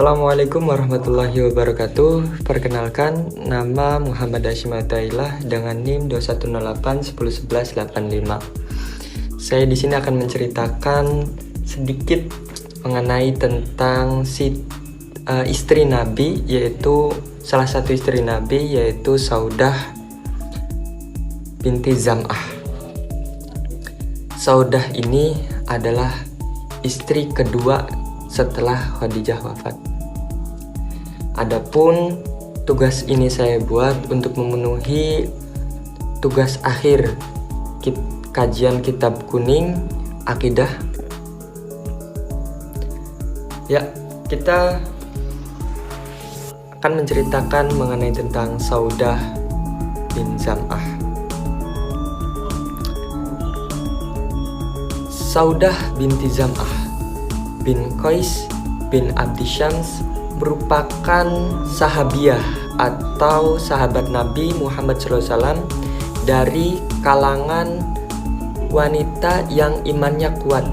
Assalamualaikum warahmatullahi wabarakatuh. Perkenalkan, nama Muhammad Hashim Atailah dengan NIM 218111885. Saya di sini akan menceritakan sedikit mengenai tentang istri Nabi, yaitu salah satu istri Nabi, yaitu Saudah binti Zam'ah. Saudah ini adalah istri kedua setelah Khadijah wafat. Adapun tugas ini saya buat untuk memenuhi tugas akhir kajian kitab kuning akidah. Ya, kita akan menceritakan mengenai tentang Saudah bin Zam'ah. Saudah binti Zam'ah bin Qais bin Abdi Syams merupakan sahabiah atau sahabat Nabi Muhammad SAW dari kalangan wanita yang imannya kuat.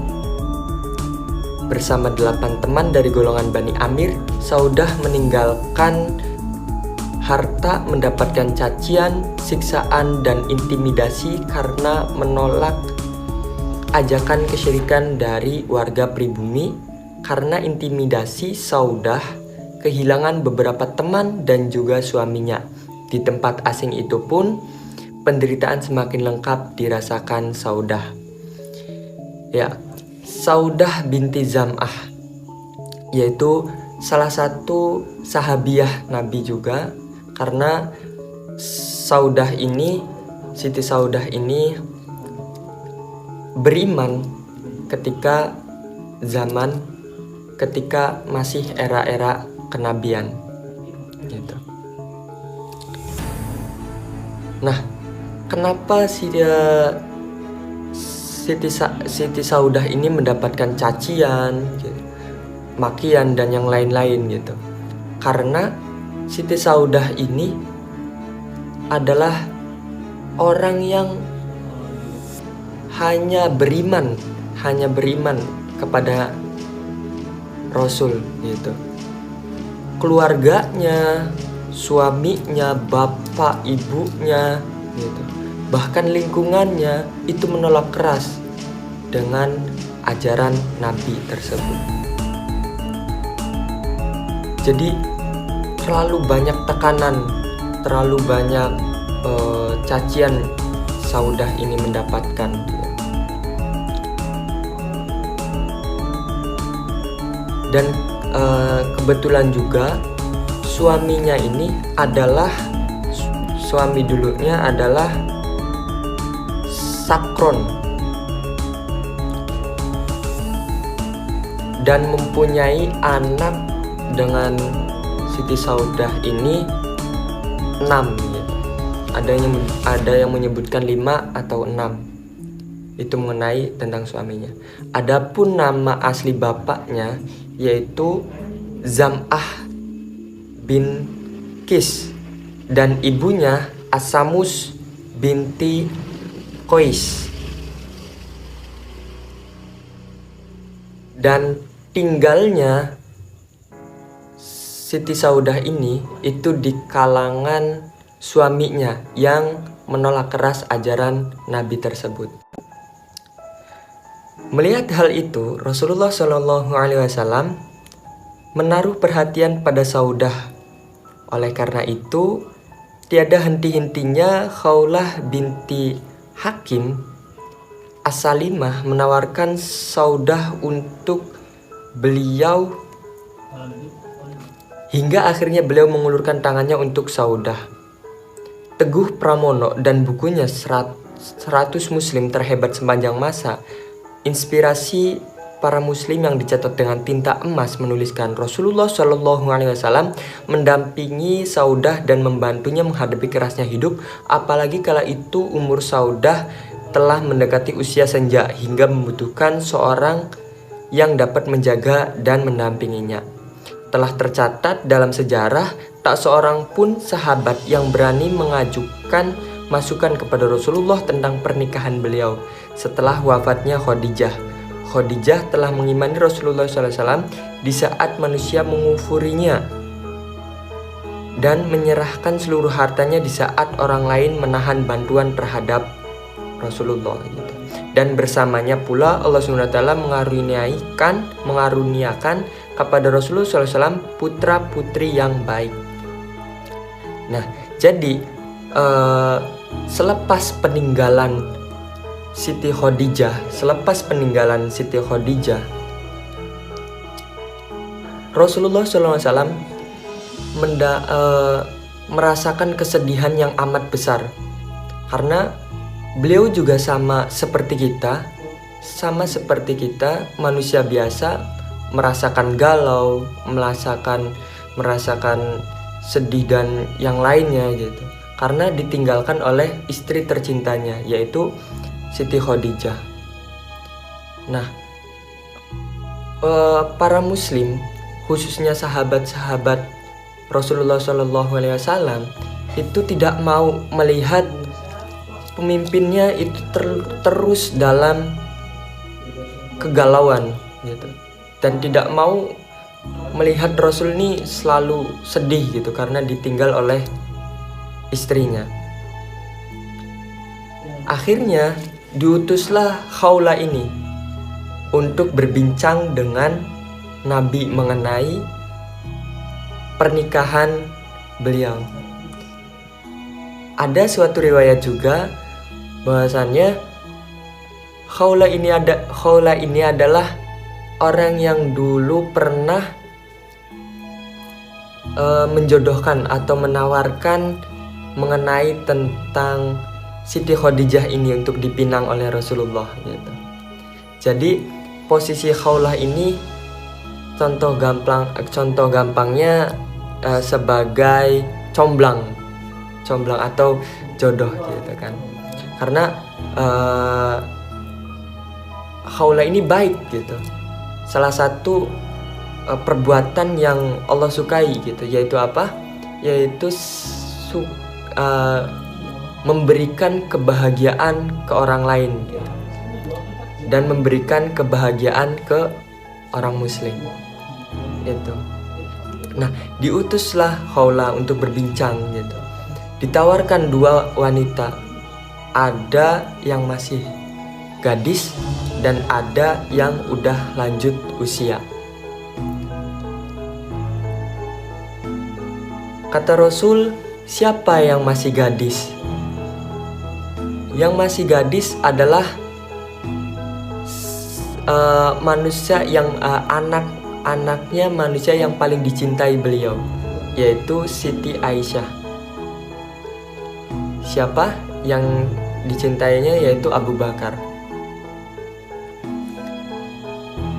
Bersama 8 teman dari golongan Bani Amir, Saudah meninggalkan harta, mendapatkan cacian, siksaan, dan intimidasi karena menolak ajakan kesyirikan dari warga pribumi. Karena intimidasi, Saudah kehilangan beberapa teman dan juga suaminya. Di tempat asing itu pun penderitaan semakin lengkap dirasakan Saudah. Ya, Saudah binti Zam'ah yaitu salah satu sahabiah Nabi juga, karena Siti Saudah ini beriman ketika masih era-era kenabian gitu. Nah, kenapa Siti Saudah ini mendapatkan cacian, gitu, makian dan yang lain-lain gitu? Karena Siti Saudah ini adalah orang yang hanya beriman kepada Rasul gitu. Keluarganya, suaminya, bapak, ibunya gitu, bahkan lingkungannya itu menolak keras dengan ajaran Nabi tersebut. Jadi terlalu banyak tekanan, terlalu banyak cacian Saudah ini mendapatkan. Dan kebetulan juga suaminya ini adalah suami dulunya adalah Sakron, dan mempunyai anak dengan Siti Saudah ini 6 gitu. Ada yang menyebutkan 5 atau 6. Itu mengenai tentang suaminya. Adapun nama asli bapaknya yaitu Zam'ah bin Qais dan ibunya Asamus binti Qais. Dan tinggalnya Siti Saudah ini itu di kalangan suaminya yang menolak keras ajaran Nabi tersebut. Melihat hal itu, Rasulullah SAW menaruh perhatian pada Saudah. Oleh karena itu, tiada henti-hentinya Khawlah binti Hakim As-Salimah menawarkan Saudah untuk beliau, hingga akhirnya beliau mengulurkan tangannya untuk Saudah. Teguh Pramono dan bukunya 100 Muslim terhebat sepanjang masa, inspirasi para muslim yang dicatat dengan tinta emas, menuliskan Rasulullah SAW mendampingi Saudah dan membantunya menghadapi kerasnya hidup, apalagi kala itu umur Saudah telah mendekati usia senja hingga membutuhkan seorang yang dapat menjaga dan mendampinginya. Telah tercatat dalam sejarah, tak seorang pun sahabat yang berani mengajukan masukan kepada Rasulullah tentang pernikahan beliau setelah wafatnya Khadijah. Khadijah telah mengimani Rasulullah SAW di saat manusia mengufurinya dan menyerahkan seluruh hartanya di saat orang lain menahan bantuan terhadap Rasulullah gitu. Dan bersamanya pula Allah SWT mengaruniakan kepada Rasulullah SAW putra putri yang baik. Nah, jadi selepas peninggalan Siti Khadijah, Rasulullah SAW merasakan kesedihan yang amat besar, karena beliau juga sama seperti kita manusia biasa, merasakan galau, merasakan sedih dan yang lainnya gitu, karena ditinggalkan oleh istri tercintanya, yaitu Siti Khadijah. Nah, para muslim, khususnya sahabat-sahabat Rasulullah SAW, itu tidak mau melihat pemimpinnya itu terus dalam kegalauan gitu, dan tidak mau melihat Rasul ini selalu sedih gitu karena ditinggal oleh istrinya. Akhirnya diutuslah Khawlah ini untuk berbincang dengan Nabi mengenai pernikahan beliau. Ada suatu riwayat juga bahwasannya Khawlah ini adalah orang yang dulu pernah menjodohkan atau menawarkan mengenai tentang Siti Khadijah ini untuk dipinang oleh Rasulullah gitu. Jadi posisi Khawlah ini contoh gampangnya sebagai comblang atau jodoh gitu kan. Karena Khawlah ini baik gitu. Salah satu perbuatan yang Allah sukai gitu, yaitu apa? Yaitu memberikan kebahagiaan ke orang lain gitu, dan memberikan kebahagiaan ke orang muslim itu. Nah, diutuslah Khawlah untuk berbincang gitu. Ditawarkan dua wanita, ada yang masih gadis dan ada yang udah lanjut usia. Kata Rasul, siapa yang masih gadis? Yang masih gadis adalah manusia yang anaknya manusia yang paling dicintai beliau, yaitu Siti Aisyah. Siapa yang dicintainya? Yaitu Abu Bakar.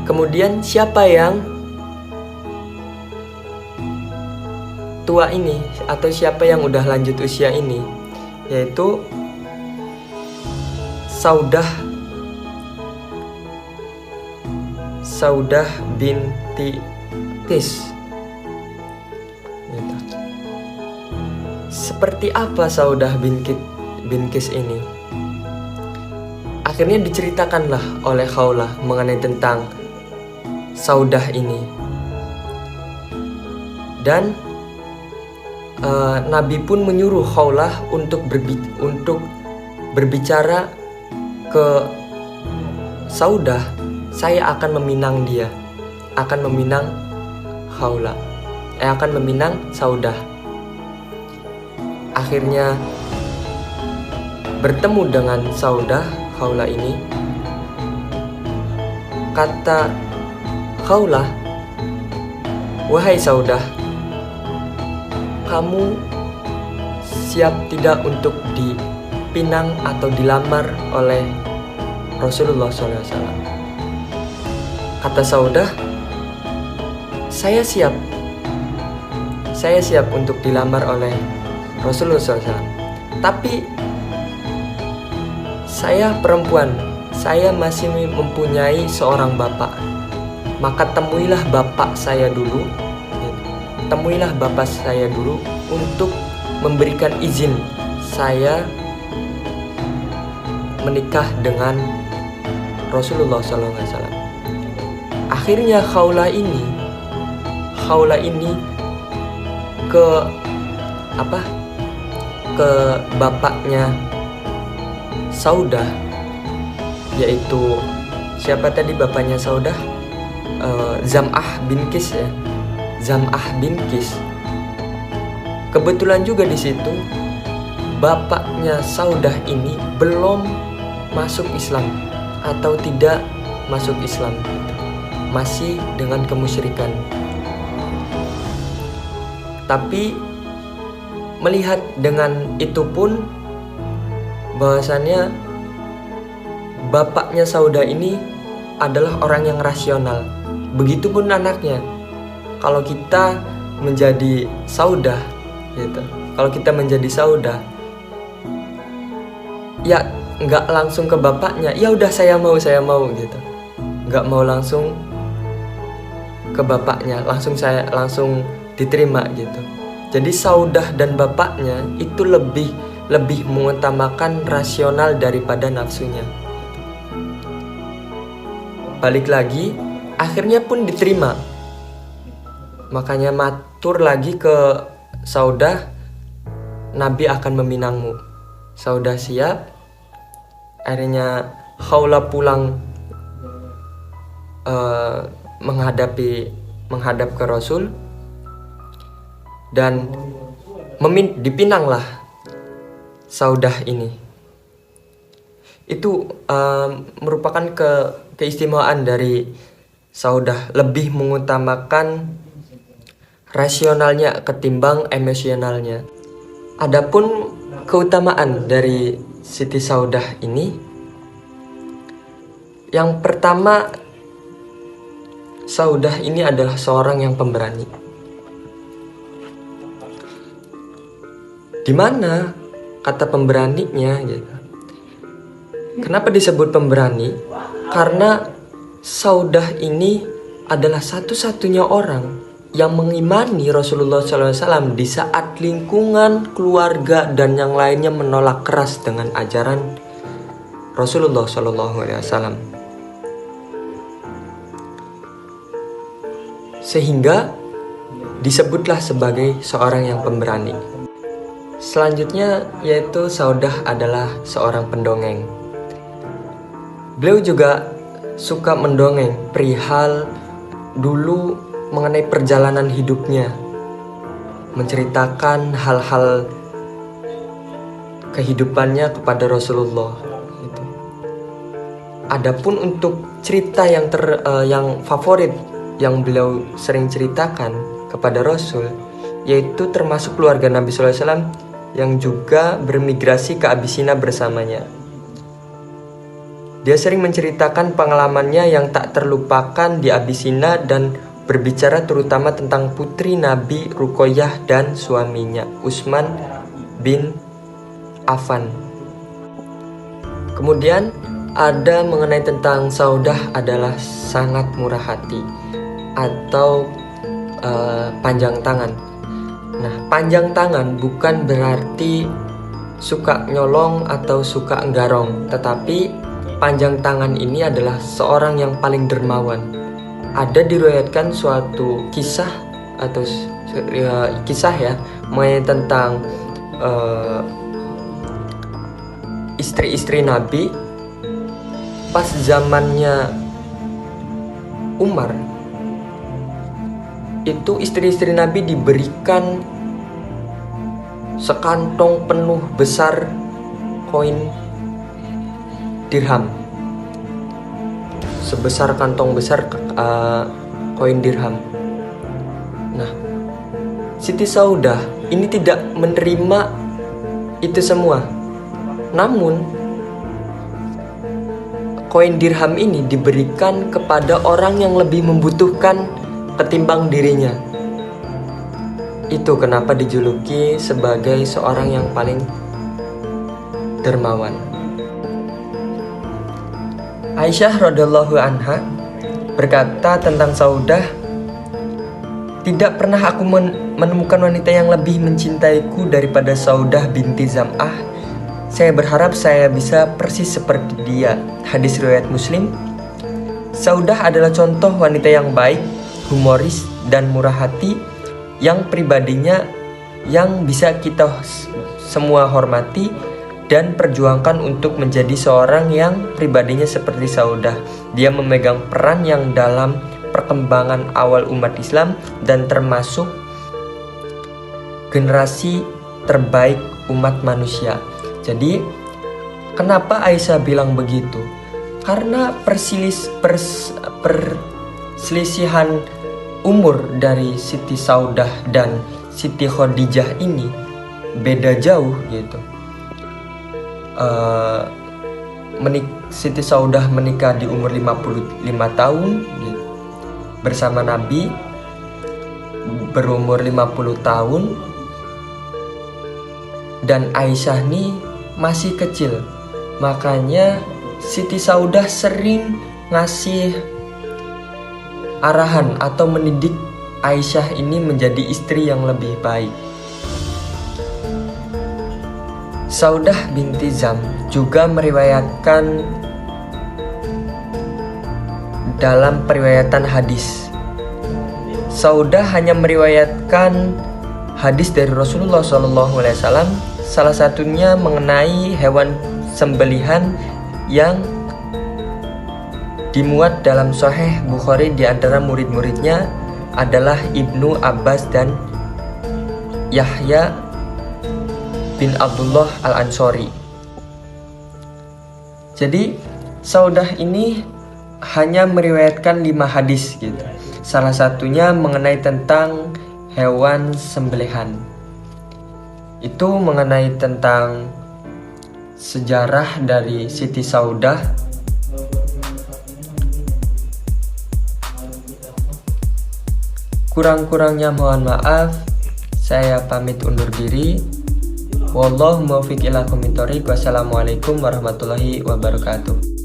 Kemudian siapa yang tua ini, atau siapa yang udah lanjut usia ini? Yaitu Saudah binti Qis. Seperti apa Saudah bin Qis ini? Akhirnya diceritakanlah oleh Khawlah mengenai tentang Saudah ini. Dan Nabi pun menyuruh Khawlah untuk berbicara ke Saudah, saya akan meminang dia, akan meminang Khawlah, akan meminang Saudah. Akhirnya bertemu dengan Khawlah ini. Kata Khawlah, wahai Saudah, kamu siap tidak untuk dipinang atau dilamar oleh Rasulullah SAW? Kata Saudah, saya siap untuk dilamar oleh Rasulullah SAW. Tapi saya perempuan, saya masih mempunyai seorang bapak. Maka temuilah bapak saya dulu untuk memberikan izin saya menikah dengan Rasulullah SAW. Akhirnya Khawla ini ke bapaknya Saudah, yaitu siapa tadi bapaknya Saudah? Zam'ah bin Qis ya. Zam'ah bin Qis. Kebetulan juga di situ bapaknya Saudah ini belum masuk Islam atau tidak masuk Islam, masih dengan kemusyrikan. Tapi melihat dengan itu pun bahwasannya bapaknya Saudah ini adalah orang yang rasional. Begitupun anaknya. Kalau kita menjadi Saudah gitu. Kalau kita menjadi Saudah, ya nggak langsung ke bapaknya, ya udah saya mau gitu. Nggak mau langsung ke bapaknya, langsung diterima gitu. Jadi Saudah dan bapaknya itu lebih mengutamakan rasional daripada nafsunya. Balik lagi, akhirnya pun diterima. Makanya matur lagi ke Saudah, Nabi akan meminangmu. Saudah siap. Akhirnya Khawla pulang menghadap ke Rasul, dan dipinanglah Saudah ini. Itu merupakan keistimewaan dari Saudah, lebih mengutamakan rasionalnya ketimbang emosionalnya. Adapun keutamaan dari Siti Saudah ini, yang pertama, Saudah ini adalah seorang yang pemberani. Di mana kata pemberaninya gitu? Kenapa disebut pemberani? Karena Saudah ini adalah satu-satunya orang yang mengimani Rasulullah SAW di saat lingkungan, keluarga, dan yang lainnya menolak keras dengan ajaran Rasulullah SAW. Sehingga disebutlah sebagai seorang yang pemberani. Selanjutnya yaitu Saudah adalah seorang pendongeng. Beliau juga suka mendongeng perihal dulu mengenai perjalanan hidupnya, menceritakan hal-hal kehidupannya kepada Rasulullah. Gitu. Adapun untuk cerita yang favorit yang beliau sering ceritakan kepada Rasul, yaitu termasuk keluarga Nabi SAW yang juga bermigrasi ke Abyssinia bersamanya. Dia sering menceritakan pengalamannya yang tak terlupakan di Abyssinia dan berbicara terutama tentang putri Nabi Ruqayyah dan suaminya Utsman bin Affan. Kemudian ada mengenai tentang Saudah adalah sangat murah hati atau panjang tangan. Nah, panjang tangan bukan berarti suka nyolong atau suka enggarong, tetapi panjang tangan ini adalah seorang yang paling dermawan. Ada diriwayatkan suatu kisah atau kisah ya mengenai tentang istri-istri Nabi pas zamannya Umar. Itu istri-istri Nabi diberikan sekantong penuh besar koin dirham, sebesar kantong besar koin dirham. Nah, Siti Saudah ini tidak menerima itu semua, namun koin dirham ini diberikan kepada orang yang lebih membutuhkan ketimbang dirinya. Itu kenapa dijuluki sebagai seorang yang paling dermawan. Aisyah radhiyallahu anha berkata tentang Saudah, "Tidak pernah aku menemukan wanita yang lebih mencintaiku daripada Saudah binti Zam'ah. Saya berharap saya bisa persis seperti dia." Hadis riwayat Muslim. Saudah adalah contoh wanita yang baik, humoris, dan murah hati yang pribadinya yang bisa kita semua hormati dan perjuangkan untuk menjadi seorang yang pribadinya seperti Saudah. Dia memegang peran yang dalam perkembangan awal umat Islam dan termasuk generasi terbaik umat manusia. Jadi, kenapa Aisyah bilang begitu? Karena perselisihan umur dari Siti Saudah dan Siti Khadijah ini beda jauh gitu. Siti Saudah menikah di umur 55 tahun gitu, bersama Nabi berumur 50 tahun, dan Aisyah nih masih kecil. Makanya Siti Saudah sering ngasih arahan atau mendidik Aisyah ini menjadi istri yang lebih baik. Saudah binti Zam juga meriwayatkan dalam periwayatan hadis. Saudah hanya meriwayatkan hadis dari Rasulullah SAW, salah satunya mengenai hewan sembelihan yang dimuat dalam Sahih Bukhari. Di antara murid-muridnya adalah Ibnu Abbas dan Yahya bin Abdullah Al-Ansori. Jadi Saudah ini hanya meriwayatkan 5 hadis gitu. Salah satunya mengenai tentang hewan sembelihan. Itu mengenai tentang sejarah dari Siti Saudah. Kurang-kurangnya mohon maaf. Saya pamit undur diri. Wallahu muwaffiq ila aqwamit thoriq. Wassalamualaikum warahmatullahi wabarakatuh.